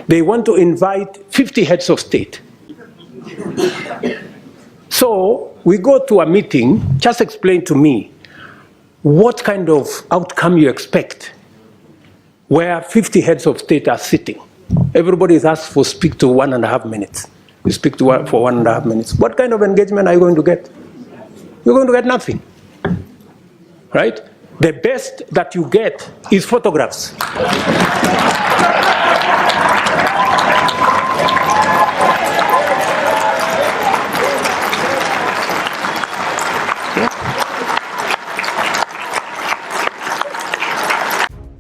They want to invite 50 heads of state. So we go to a meeting, just explain to me what kind of outcome you expect where 50 heads of state are sitting. Everybody is asked for speak to 1.5 minutes. You speak to for 1.5 minutes. What kind of engagement are you going to get? You're going to get nothing, right? The best that you get is photographs.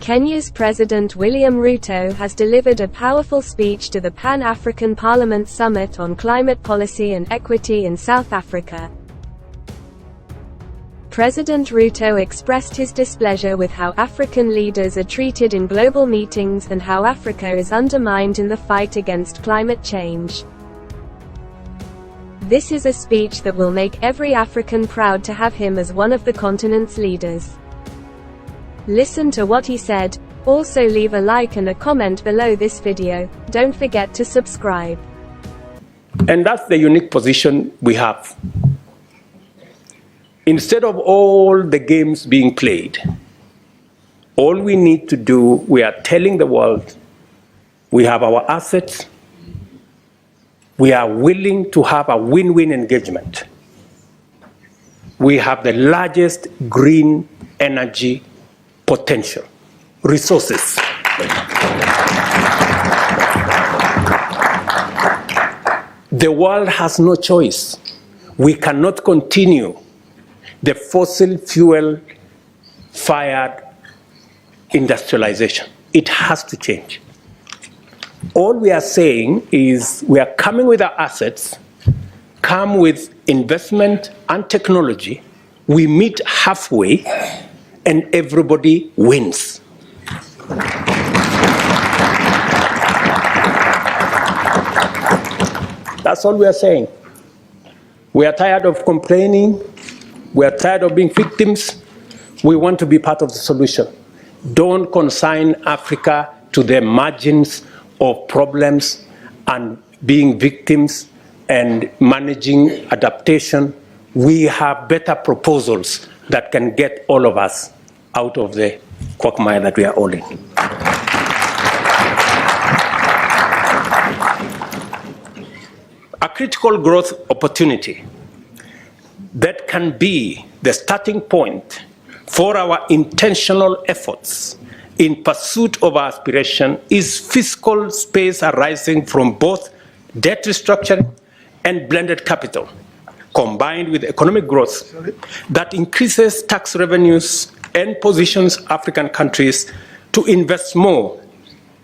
Kenya's President William Ruto has delivered a powerful speech to the Pan-African Parliament Summit on Climate Policy and Equity in South Africa. President Ruto expressed his displeasure with how African leaders are treated in global meetings and how Africa is undermined in the fight against climate change. This is a speech that will make every African proud to have him as one of the continent's leaders. Listen to what he said. Also leave a like and a comment below this video. Don't forget to subscribe. And that's the unique position we have. Instead of all the games being played, all we need to do, we are telling the world, we have our assets, we are willing to have a win-win engagement. We have the largest green energy potential, resources. The world has no choice. We cannot continue the fossil fuel fired industrialization. It has to change. All we are saying is we are coming with our assets, come with investment and technology, we meet halfway, and everybody wins. That's all we are saying. We are tired of complaining. We are tired of being victims. We want to be part of the solution. Don't consign Africa to the margins of problems and being victims and managing adaptation. We have better proposals that can get all of us out of the quagmire that we are all in. A critical growth opportunity that can be the starting point for our intentional efforts in pursuit of our aspiration is fiscal space arising from both debt restructuring and blended capital, combined with economic growth that increases tax revenues and positions African countries to invest more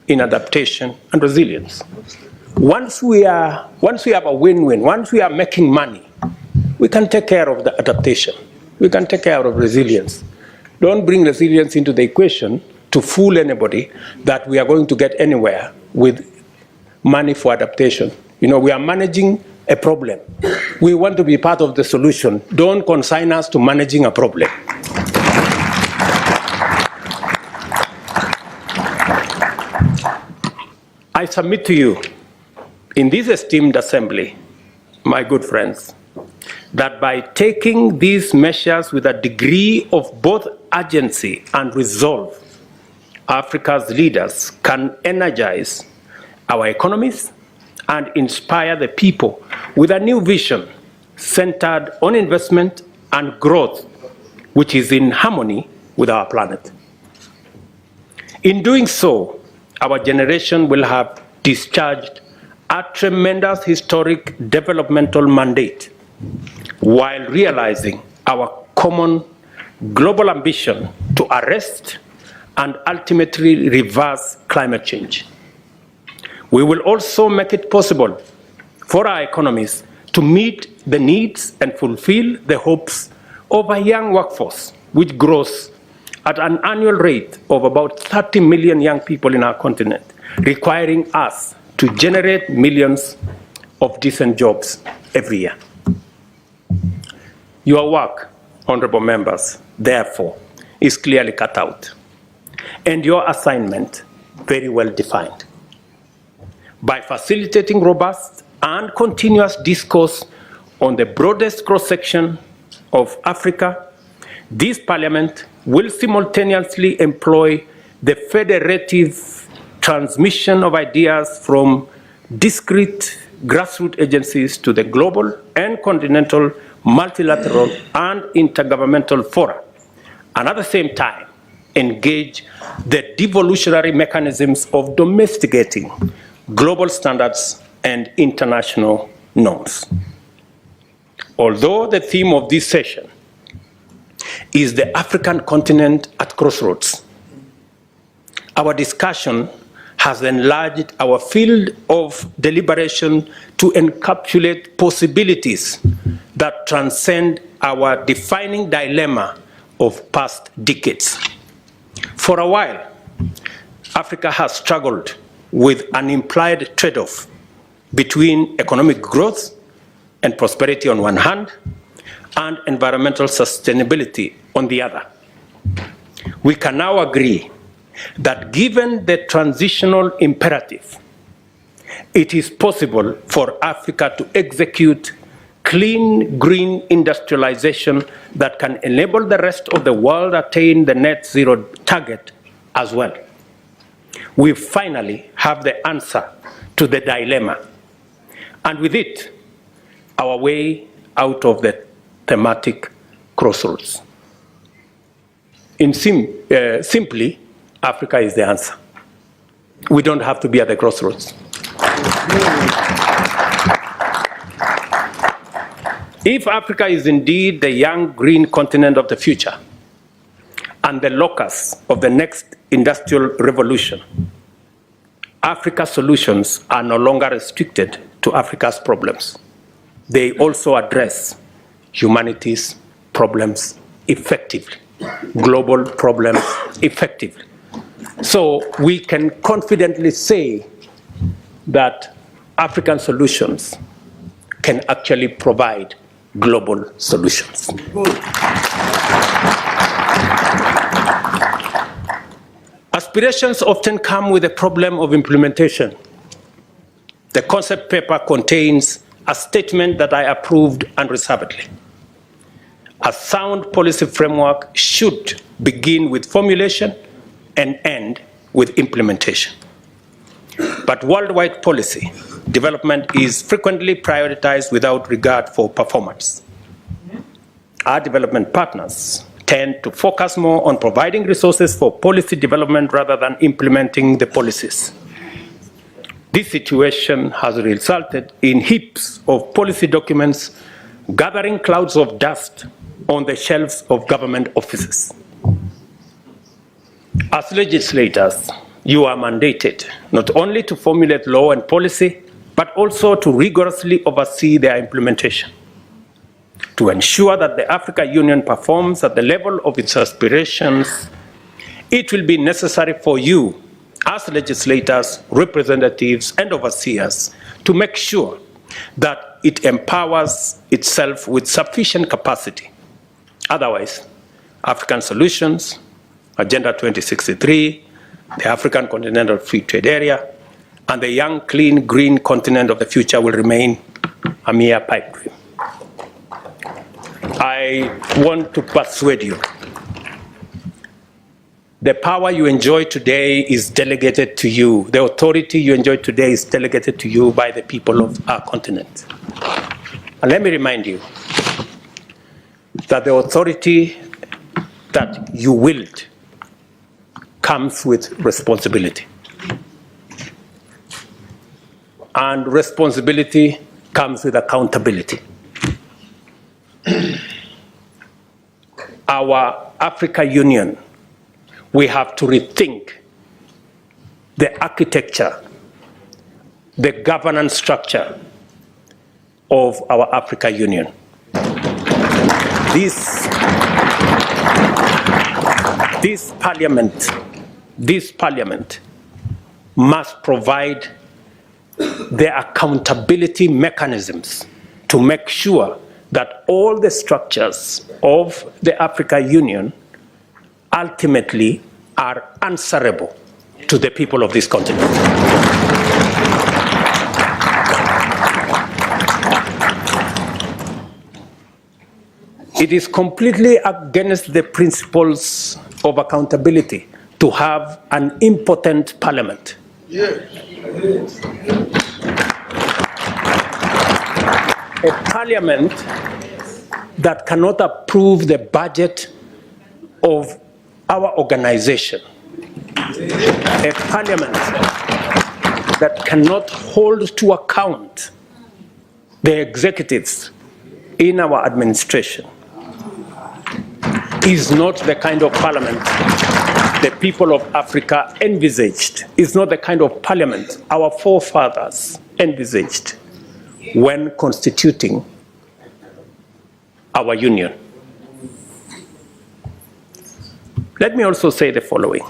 in adaptation and resilience. Once we have a win-win, once we are making money, we can take care of the adaptation. We can take care of resilience. Don't bring resilience into the equation to fool anybody that we are going to get anywhere with money for adaptation. You know, we are managing a problem. We want to be part of the solution. Don't consign us to managing a problem. I submit to you, in this esteemed assembly, my good friends, that by taking these measures with a degree of both urgency and resolve, Africa's leaders can energize our economies and inspire the people with a new vision centered on investment and growth, which is in harmony with our planet. In doing so, our generation will have discharged a tremendous historic developmental mandate while realizing our common global ambition to arrest and ultimately reverse climate change. We will also make it possible for our economies to meet the needs and fulfill the hopes of a young workforce, which grows at an annual rate of about 30 million young people in our continent, requiring us to generate millions of decent jobs every year. Your work, honorable members, therefore, is clearly cut out, and your assignment very well defined. by facilitating robust and continuous discourse on the broadest cross-section of Africa, this Parliament will simultaneously employ the federative transmission of ideas from discrete grassroots agencies to the global and continental, multilateral and intergovernmental fora, and at the same time engage the devolutionary mechanisms of domesticating global standards and international norms. Although the theme of this session is the African continent at crossroads, our discussion has enlarged our field of deliberation to encapsulate possibilities that transcend our defining dilemma of past decades. For a while, Africa has struggled with an implied trade-off between economic growth and prosperity on one hand, and environmental sustainability on the other. We can now agree that given the transitional imperative, it is possible for Africa to execute clean, green industrialization that can enable the rest of the world attain the net zero target as well. We finally have the answer to the dilemma, and with it, our way out of the thematic crossroads. Simply, Africa is the answer. We don't have to be at the crossroads. If Africa is indeed the young green continent of the future and the locus of the next industrial revolution, Africa's solutions are no longer restricted to Africa's problems. They also address humanity's problems effectively, global problems effectively. So we can confidently say that African solutions can actually provide global solutions. Aspirations often come with a problem of implementation. The concept paper contains a statement that I approved unreservedly. A sound policy framework should begin with formulation and end with implementation. But worldwide policy development is frequently prioritized without regard for performance. Our development partners tend to focus more on providing resources for policy development rather than implementing the policies. This situation has resulted in heaps of policy documents gathering clouds of dust on the shelves of government offices. As legislators, you are mandated not only to formulate law and policy, but also to rigorously oversee their implementation, to ensure that the African Union performs at the level of its aspirations. It will be necessary for you, as legislators, representatives, and overseers, to make sure that it empowers itself with sufficient capacity. Otherwise, African solutions, Agenda 2063, the African Continental Free Trade Area, and the young, clean, green continent of the future will remain a mere pipe dream. I want to persuade you. The power you enjoy today is delegated to you. The authority you enjoy today is delegated to you by the people of our continent. And let me remind you that the authority that you wield comes with responsibility. And responsibility comes with accountability. Our Africa Union, we have to rethink the architecture, the governance structure of our Africa Union. This parliament must provide the accountability mechanisms to make sure that all the structures of the Africa Union ultimately are answerable to the people of this continent. It is completely against the principles of accountability to have an impotent parliament. A parliament that cannot approve the budget of our organization. A parliament that cannot hold to account the executives in our administration is not the kind of parliament the people of Africa envisaged. Is not the kind of parliament our forefathers envisaged when constituting our union. Let me also say the following,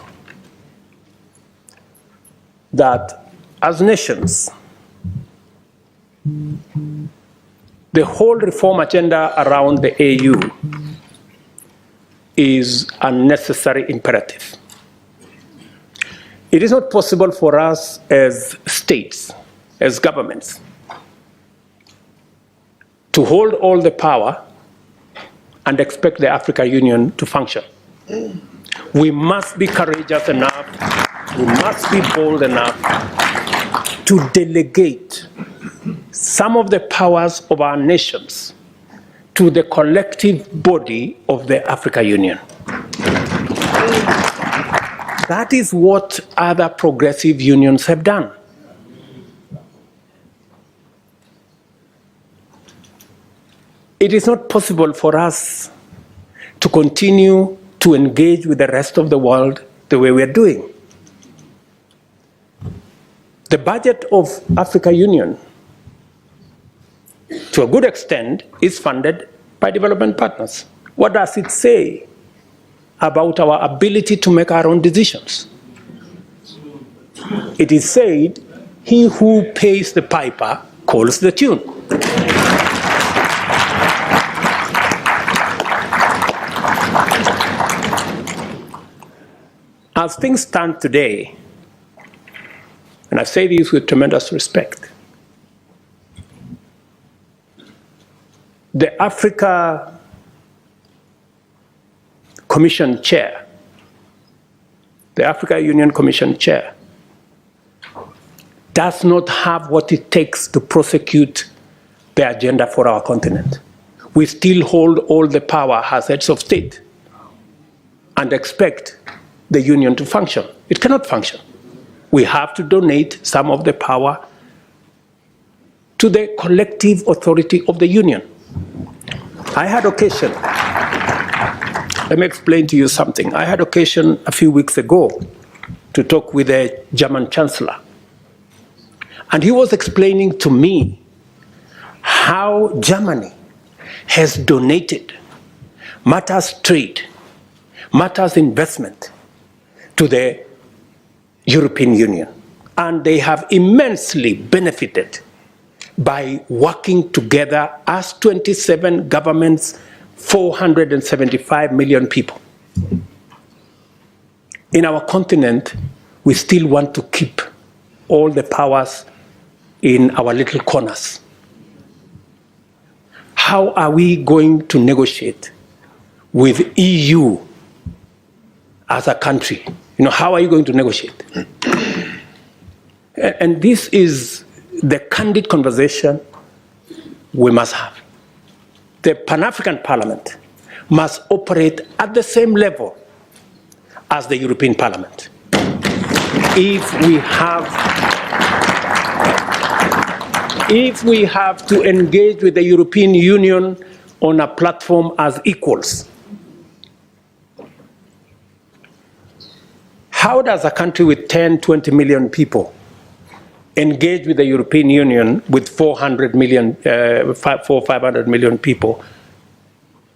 that as nations, the whole reform agenda around the AU is a necessary imperative. It is not possible for us as states, as governments, to hold all the power and expect the African Union to function. We must be courageous enough, we must be bold enough to delegate some of the powers of our nations to the collective body of the African Union. That is what other progressive unions have done. It is not possible for us to continue to engage with the rest of the world the way we are doing. The budget of African Union, to a good extent, is funded by development partners. What does it say about our ability to make our own decisions? It is said, he who pays the piper calls the tune. As things stand today, and I say this with tremendous respect, the Africa Commission Chair, the Africa Union Commission Chair, does not have what it takes to prosecute the agenda for our continent. We still hold all the power as heads of state and expect the union to function. It cannot function. We have to donate some of the power to the collective authority of the union. I had occasion, let me explain to you something. I had occasion a few weeks ago to talk with the German Chancellor. And he was explaining to me how Germany has donated matters trade, matters investment to the European Union. And they have immensely benefited by working together as 27 governments, 475 million people. In our continent, we still want to keep all the powers in our little corners. How are we going to negotiate with EU as a country? You know, how are you going to negotiate? And this is the candid conversation we must have. The Pan-African Parliament must operate at the same level as the European Parliament. If we have to engage with the European Union on a platform as equals, how does a country with 10, 20 million people engage with the European Union with 500 million people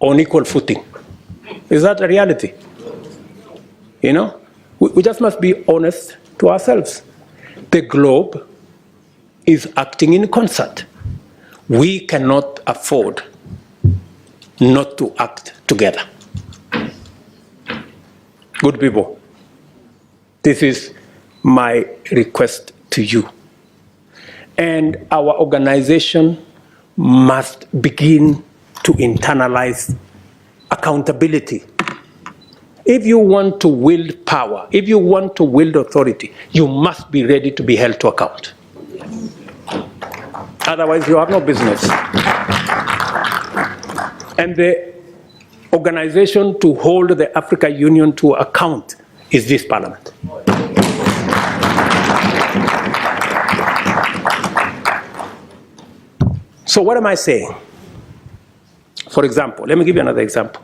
on equal footing? Is that a reality? You know, we just must be honest to ourselves. The globe is acting in concert. We cannot afford not to act together. Good people, this is my request to you. And our organization must begin to internalize accountability. If you want to wield power, if you want to wield authority, you must be ready to be held to account. Otherwise, you have no business. And the organization to hold the African Union to account is this parliament. So what am I saying? For example, let me give you another example.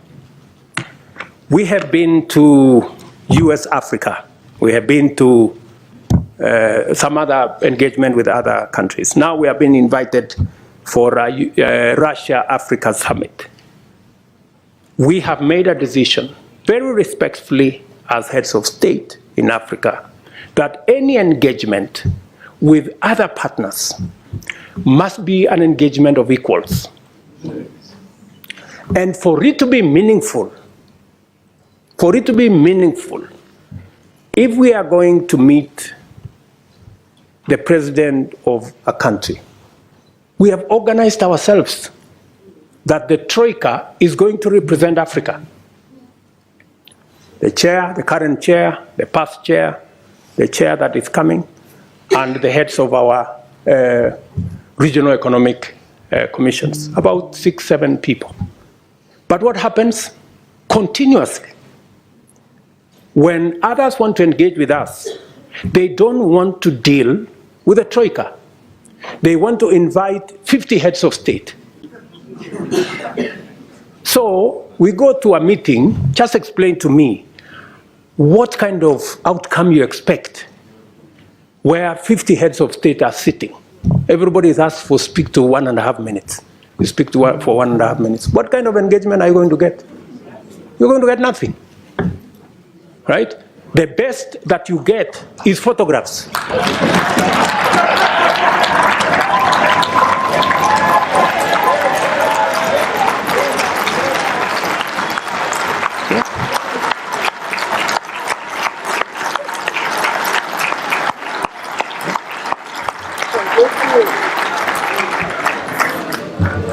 We have been to US Africa. We have been to some other engagement with other countries. Now we have been invited for Russia-Africa summit. We have made a decision, very respectfully as heads of state in Africa, that any engagement with other partners must be an engagement of equals. And for it to be meaningful, if we are going to meet the president of a country, we have organized ourselves that the Troika is going to represent Africa. The chair, the current chair, the past chair, the chair that is coming, and the heads of our regional economic commissions, about 6, 7 people. But what happens continuously? When others want to engage with us, they don't want to deal with the Troika. They want to invite 50 heads of state. So we go to a meeting, just explain to me what kind of outcome you expect where 50 heads of state are sitting. Everybody is asked for speak to 1.5 minutes. You speak to for 1.5 minutes. What kind of engagement are you going to get? You're going to get nothing, right? The best that you get is photographs.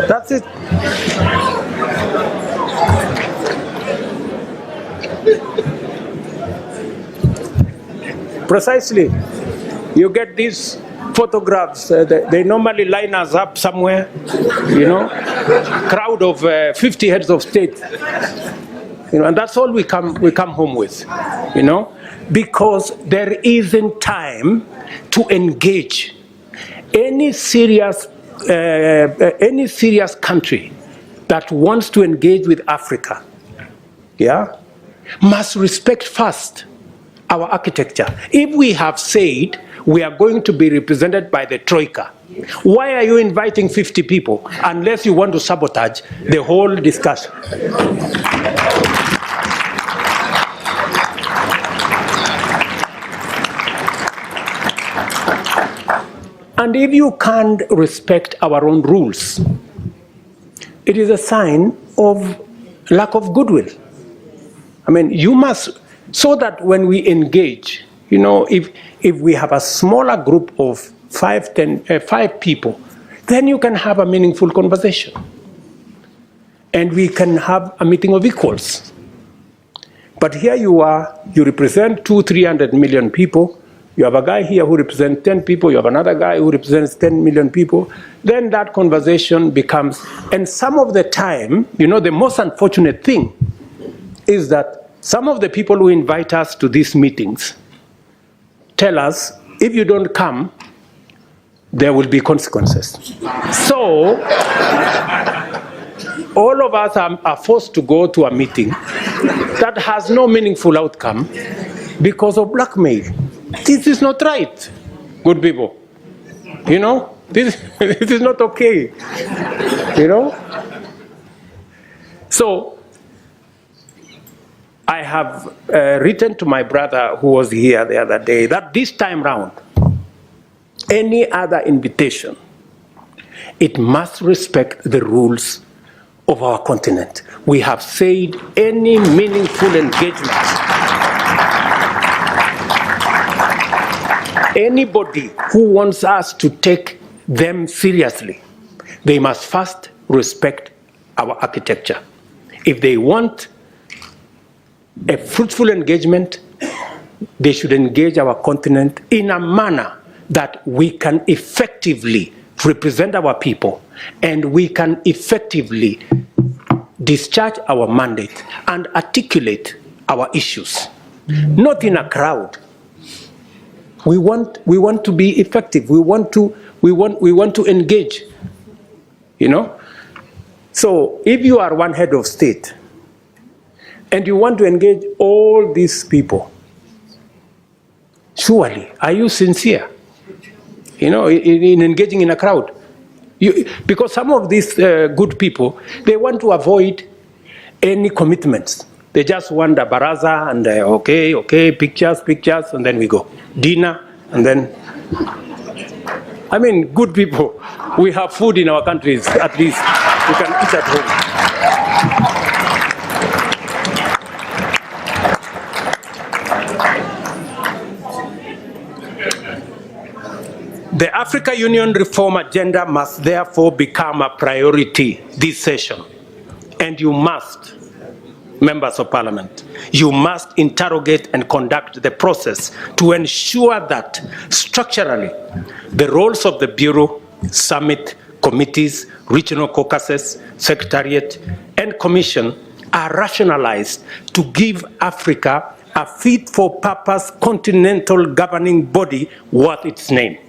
That's it. Precisely. You get these photographs, they normally line us up somewhere, crowd of 50 heads of state. And that's all we come home with, because there isn't time to engage any serious country that wants to engage with Africa, must respect first our architecture. If we have said we are going to be represented by the Troika, why are you inviting 50 people unless you want to sabotage the whole discussion? And if you can't respect our own rules, it is a sign of lack of goodwill. I mean, you must, so that when we engage, if we have a smaller group of 5 people, then you can have a meaningful conversation. And we can have a meeting of equals. But here you are, you represent 200-300 million people. You have a guy here who represents 10 people, you have another guy who represents 10 million people, then that conversation becomes, and some of the time, the most unfortunate thing is that some of the people who invite us to these meetings tell us, if you don't come, there will be consequences. So, all of us are forced to go to a meeting that has no meaningful outcome because of blackmail. This is not right, good people. This is not okay. So, I have written to my brother who was here the other day that this time round, any other invitation, it must respect the rules of our continent. We have said any meaningful engagement, anybody who wants us to take them seriously, they must first respect our architecture. If they want a fruitful engagement, they should engage our continent in a manner that we can effectively represent our people and we can effectively discharge our mandate and articulate our issues, not in a crowd. We want to be effective. We want to engage. You know. So if you are one head of state and you want to engage all these people, surely are you sincere? You know, in engaging in a crowd. Because some of these good people, they want to avoid any commitments. They just want a baraza and okay, pictures, and then we go. Dinner, and then... I mean, good people. We have food in our countries, at least. We can eat at home. The Africa Union reform agenda must therefore become a priority this session. And you must, members of parliament, you must interrogate and conduct the process to ensure that structurally the roles of the Bureau, Summit, committees, regional caucuses, secretariat, and commission are rationalized to give Africa a fit-for-purpose continental governing body worth its name.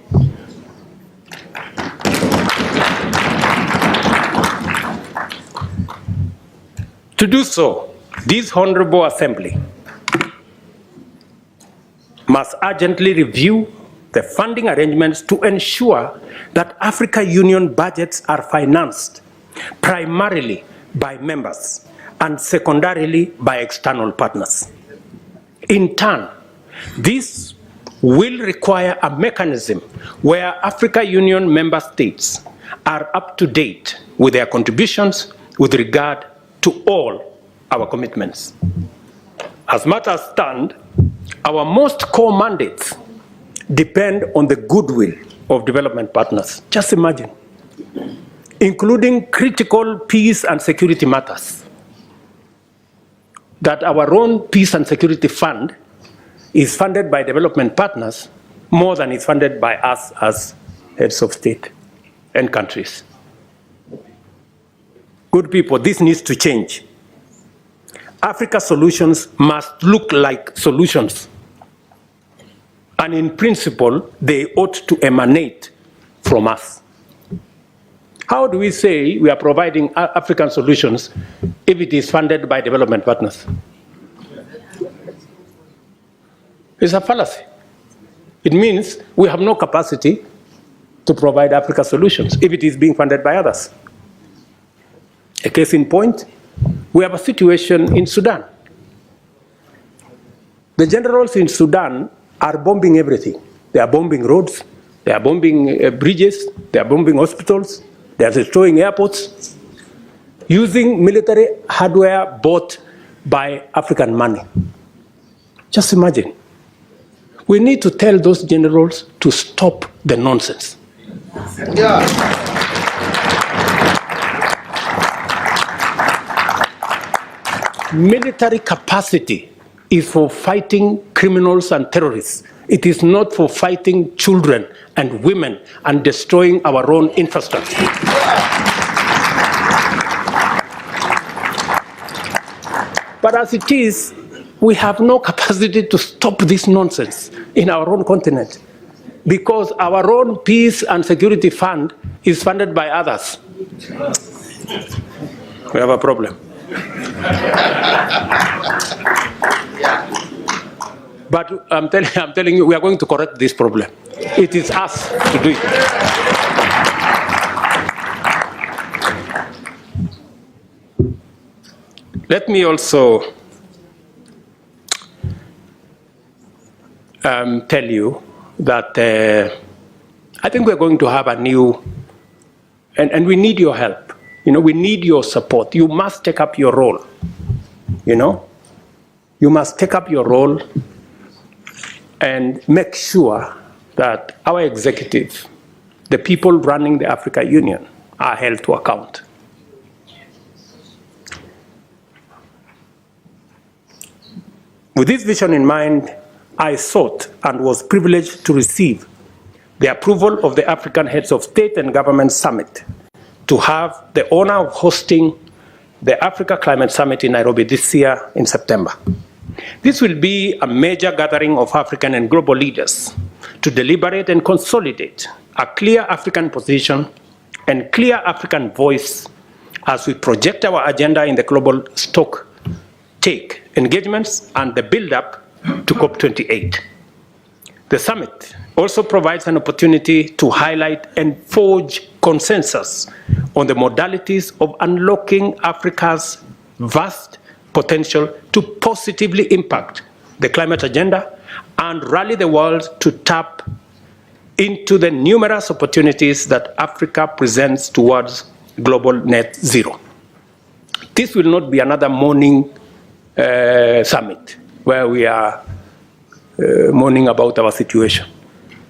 To do so, this Honorable Assembly must urgently review the funding arrangements to ensure that Africa Union budgets are financed primarily by members and secondarily by external partners. In turn, this will require a mechanism where Africa Union member states are up to date with their contributions with regard to all our commitments. As matters stand, our most core mandates depend on the goodwill of development partners. Just imagine, including critical peace and security matters, that our own peace and security fund is funded by development partners more than is funded by us as heads of state and countries. Good people, this needs to change. Africa's solutions must look like solutions. And in principle, they ought to emanate from us. How do we say we are providing African solutions if it is funded by development partners? It's a fallacy. It means we have no capacity to provide Africa solutions if it is being funded by others. A case in point, we have a situation in Sudan. The generals in Sudan are bombing everything. They are bombing roads, they are bombing bridges, they are bombing hospitals, they are destroying airports, using military hardware bought by African money. Just imagine. We need to tell those generals to stop the nonsense. Yeah. Military capacity is for fighting criminals and terrorists. It is not for fighting children and women and destroying our own infrastructure. But as it is, we have no capacity to stop this nonsense in our own continent because our own peace and security fund is funded by others. We have a problem. But I'm telling you, we are going to correct this problem. It is us to do it. Let me also tell you that I think we're going to have a new, and we need your help. You know, we need your support. You must take up your role. You know, you must take up your role and make sure that our executive, the people running the Africa Union, are held to account. With this vision in mind, I sought and was privileged to receive the approval of the African Heads of State and Government Summit to have the honor of hosting the Africa Climate Summit in Nairobi this year in September. This will be a major gathering of African and global leaders to deliberate and consolidate a clear African position and clear African voice as we project our agenda in the global stock take engagements and the build-up to COP28. The summit also provides an opportunity to highlight and forge consensus on the modalities of unlocking Africa's vast potential to positively impact the climate agenda and rally the world to tap into the numerous opportunities that Africa presents towards global net zero. This will not be another morning summit where we are mourning about our situation.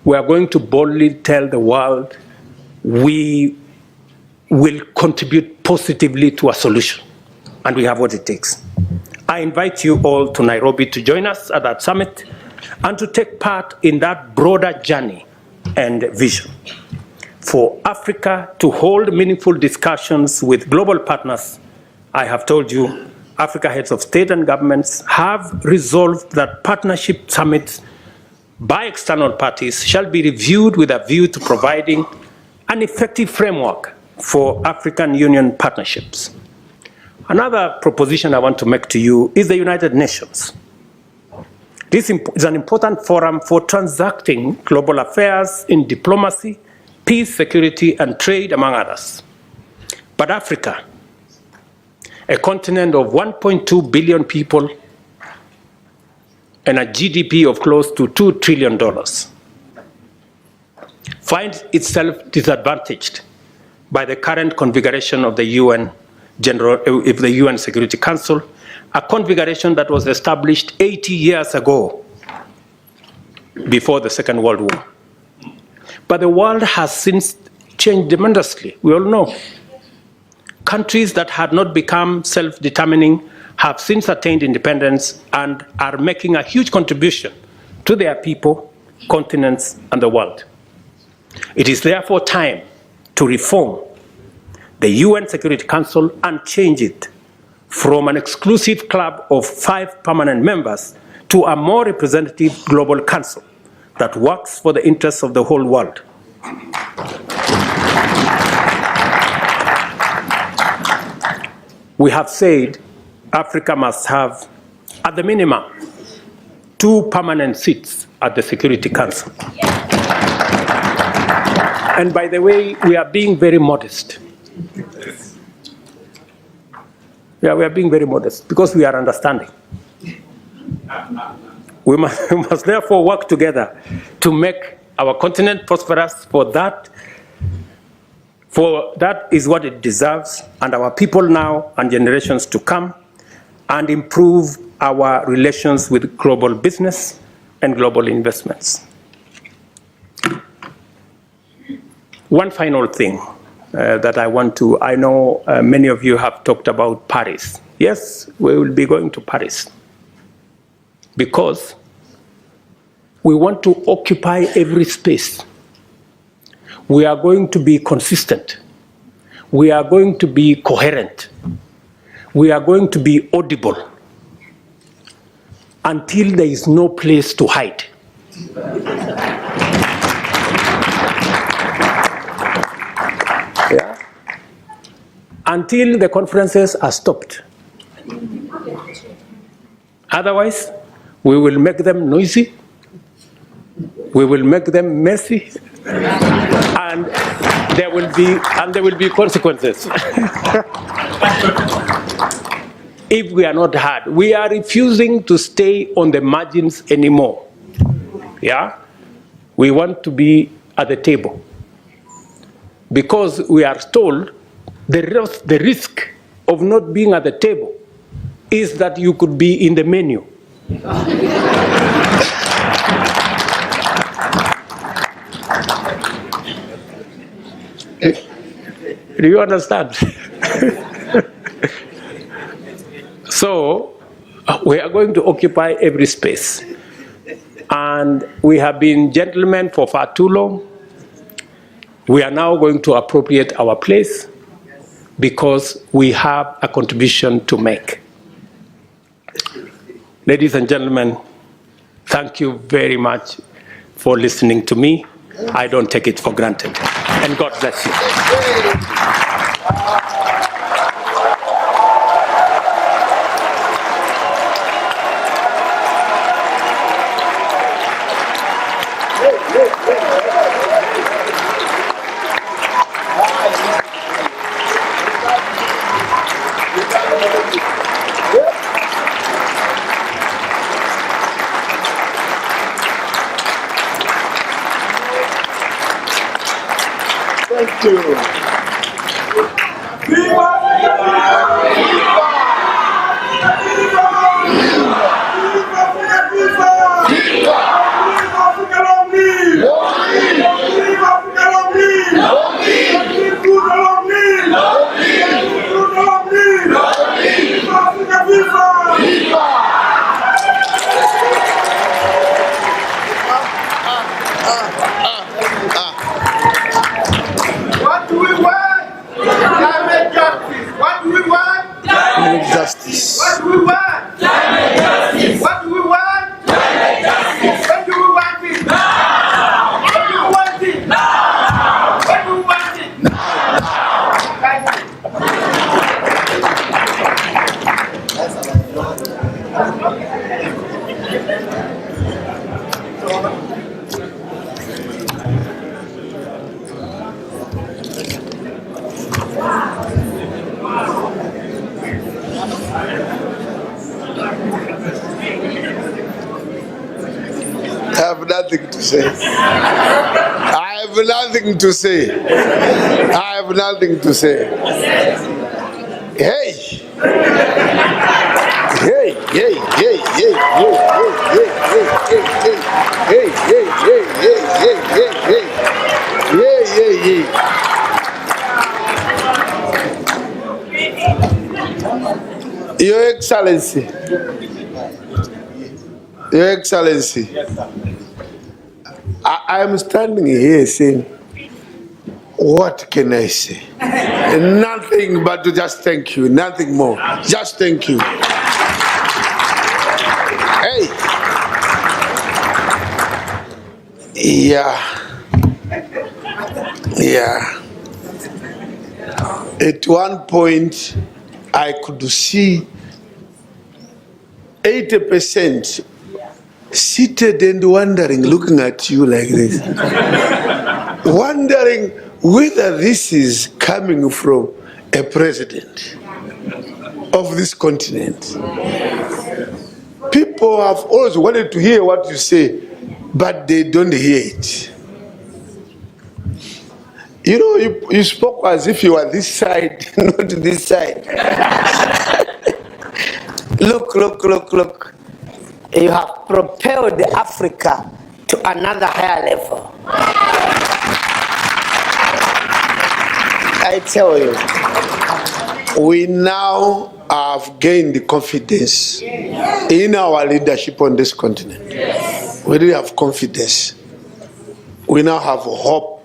We are going to boldly tell the world we will contribute positively to a solution, and we have what it takes. I invite you all to Nairobi to join us at that summit and to take part in that broader journey and vision for Africa to hold meaningful discussions with global partners. I have told you, Africa heads of state and governments have resolved that partnership summits by external parties shall be reviewed with a view to providing an effective framework for African Union partnerships. Another proposition I want to make to you is the United Nations. This is an important forum for transacting global affairs in diplomacy, peace, security, and trade, among others. But Africa, a continent of 1.2 billion people and a GDP of close to $2 trillion, finds itself disadvantaged by the current configuration of the UN Security Council, a configuration that was established 80 years ago, before the Second World War. But the world has since changed tremendously, we all know. Countries that had not become self-determining have since attained independence and are making a huge contribution to their people, continents, and the world. It is therefore time to reform the UN Security Council and change it from an exclusive club of 5 permanent members to a more representative global council that works for the interests of the whole world. We have said Africa must have, at the minimum, 2 permanent seats at the Security Council. And by the way, we are being very modest. Yeah, we are being very modest because we are understanding. We must therefore work together to make our continent prosperous, for that is what it deserves, and our people now and generations to come, and improve our relations with global business and global investments. One final thing that I know many of you have talked about Paris. Yes, we will be going to Paris because we want to occupy every space. We are going to be consistent. We are going to be coherent. We are going to be audible until there is no place to hide. Yeah? Until the conferences are stopped. Otherwise, we will make them noisy, we will make them messy, and there will be consequences. If we are not heard, we are refusing to stay on the margins anymore. Yeah? We want to be at the table. Because we are told the risk of not being at the table is that you could be in the menu. Do you understand? So We are going to occupy every space. And we have been gentlemen for far too long. We are now going to appropriate our place because we have a contribution to make. Ladies and gentlemen, thank you very much for listening to me. I don't take it for granted. And God bless you. Thank you. Justice. What do we want? Justice. What do we want? Justice. When do we want it? Now. When do we want it? Now. When do we want it? Now. Thank you. I have nothing to say. I have nothing to say. I have nothing to say. Hey! Hey, hey, hey, hey, hey, hey, hey, hey, hey, hey, hey, hey, hey, hey, hey, hey, hey. Your Excellency. Your Excellency. Yes, sir. I am standing here saying, what can I say? Nothing but to just thank you, nothing more. Just thank you. Hey. Yeah. Yeah. At one point, I could see 80% seated and wondering, looking at you like this, wondering whether this is coming from a president of this continent. People have always wanted to hear what you say, but they don't hear it. You know, you spoke as if you were this side, not this side. Look, look, look, look. You have propelled Africa to another higher level. I tell you, we now have gained the confidence in our leadership on this continent. We really have confidence. We now have hope